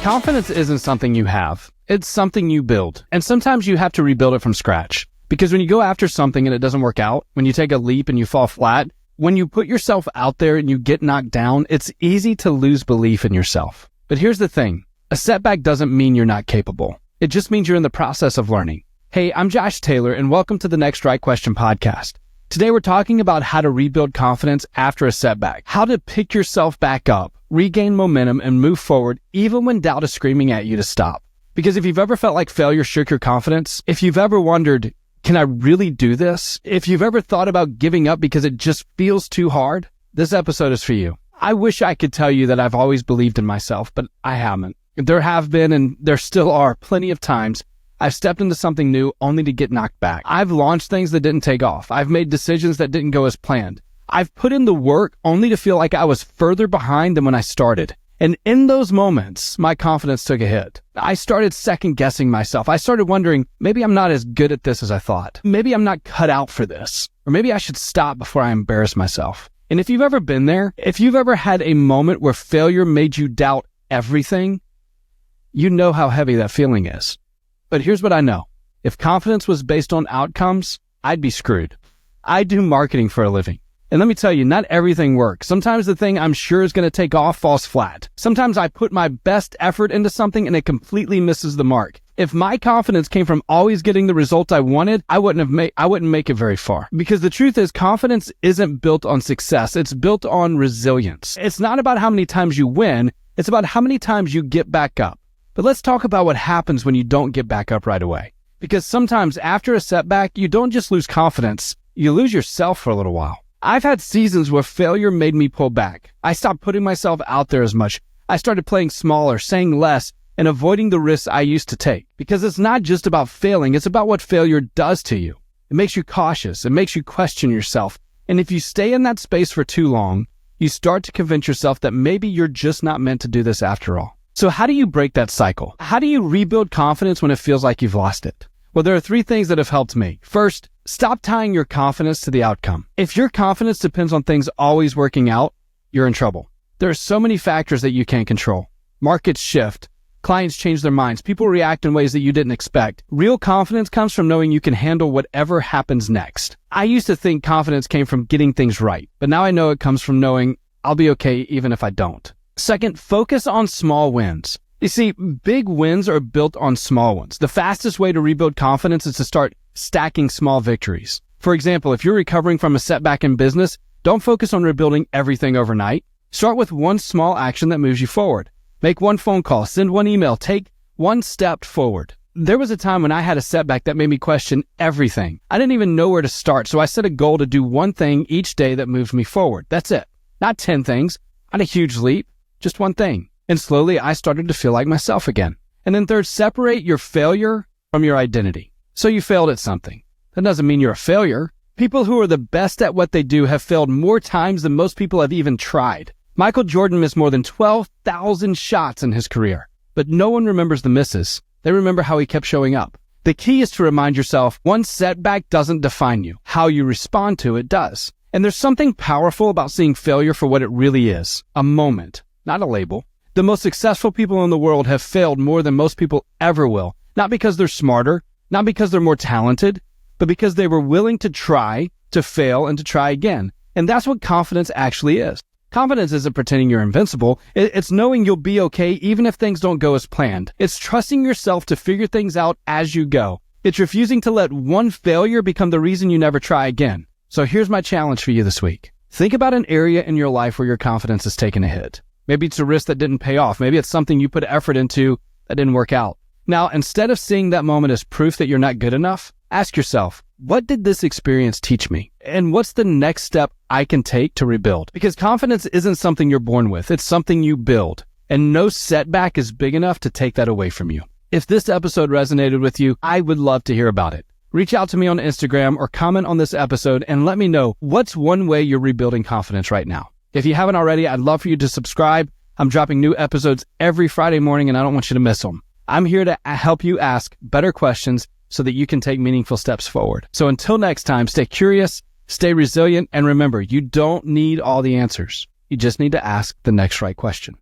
Confidence isn't something you have. It's something you build. And sometimes you have to rebuild it from scratch. Because when you go after something and it doesn't work out, when you take a leap and you fall flat, when you put yourself out there and you get knocked down, it's easy to lose belief in yourself. But here's the thing. A setback doesn't mean you're not capable. It just means you're in the process of learning. Hey, I'm Josh Taylor, and welcome to the Next Right Question podcast. Today, we're talking about how to rebuild confidence after a setback, how to pick yourself back up, regain momentum, and move forward even when doubt is screaming at you to stop. Because if you've ever felt like failure shook your confidence, if you've ever wondered, can I really do this? If you've ever thought about giving up because it just feels too hard, this episode is for you. I wish I could tell you that I've always believed in myself, but I haven't. There have been, and there still are, plenty of times I've stepped into something new only to get knocked back. I've launched things that didn't take off. I've made decisions that didn't go as planned. I've put in the work only to feel like I was further behind than when I started. And in those moments, my confidence took a hit. I started second-guessing myself. I started wondering, maybe I'm not as good at this as I thought. Maybe I'm not cut out for this. Or maybe I should stop before I embarrass myself. And if you've ever been there, if you've ever had a moment where failure made you doubt everything, you know how heavy that feeling is. But here's what I know. If confidence was based on outcomes, I'd be screwed. I do marketing for a living. And let me tell you, not everything works. Sometimes the thing I'm sure is going to take off falls flat. Sometimes I put my best effort into something and it completely misses the mark. If my confidence came from always getting the result I wanted, I wouldn't make it very far. Because the truth is, confidence isn't built on success. It's built on resilience. It's not about how many times you win. It's about how many times you get back up. But let's talk about what happens when you don't get back up right away. Because sometimes after a setback, you don't just lose confidence, you lose yourself for a little while. I've had seasons where failure made me pull back. I stopped putting myself out there as much. I started playing smaller, saying less, and avoiding the risks I used to take. Because it's not just about failing, it's about what failure does to you. It makes you cautious, it makes you question yourself. And if you stay in that space for too long, you start to convince yourself that maybe you're just not meant to do this after all. So how do you break that cycle? How do you rebuild confidence when it feels like you've lost it? Well, there are 3 things that have helped me. First, stop tying your confidence to the outcome. If your confidence depends on things always working out, you're in trouble. There are so many factors that you can't control. Markets shift. Clients change their minds. People react in ways that you didn't expect. Real confidence comes from knowing you can handle whatever happens next. I used to think confidence came from getting things right, but now I know it comes from knowing I'll be okay even if I don't. Second, focus on small wins. You see, big wins are built on small ones. The fastest way to rebuild confidence is to start stacking small victories. For example, if you're recovering from a setback in business, don't focus on rebuilding everything overnight. Start with one small action that moves you forward. Make one phone call, send one email, take one step forward. There was a time when I had a setback that made me question everything. I didn't even know where to start, so I set a goal to do one thing each day that moved me forward. That's it. Not 10 things, not a huge leap, just one thing. And slowly I started to feel like myself again. And then third, separate your failure from your identity. So you failed at something. That doesn't mean you're a failure. People who are the best at what they do have failed more times than most people have even tried. Michael Jordan missed more than 12,000 shots in his career. But no one remembers the misses. They remember how he kept showing up. The key is to remind yourself, one setback doesn't define you. How you respond to it does. And there's something powerful about seeing failure for what it really is. A moment, not a label. The most successful people in the world have failed more than most people ever will. Not because they're smarter, not because they're more talented, but because they were willing to try, to fail, and to try again. And that's what confidence actually is. Confidence isn't pretending you're invincible. It's knowing you'll be okay even if things don't go as planned. It's trusting yourself to figure things out as you go. It's refusing to let one failure become the reason you never try again. So here's my challenge for you this week. Think about an area in your life where your confidence has taken a hit. Maybe it's a risk that didn't pay off. Maybe it's something you put effort into that didn't work out. Now, instead of seeing that moment as proof that you're not good enough, ask yourself, what did this experience teach me? And what's the next step I can take to rebuild? Because confidence isn't something you're born with. It's something you build. And no setback is big enough to take that away from you. If this episode resonated with you, I would love to hear about it. Reach out to me on Instagram or comment on this episode and let me know what's one way you're rebuilding confidence right now. If you haven't already, I'd love for you to subscribe. I'm dropping new episodes every Friday morning and I don't want you to miss them. I'm here to help you ask better questions so that you can take meaningful steps forward. So until next time, stay curious, stay resilient, and remember, you don't need all the answers. You just need to ask the next right question.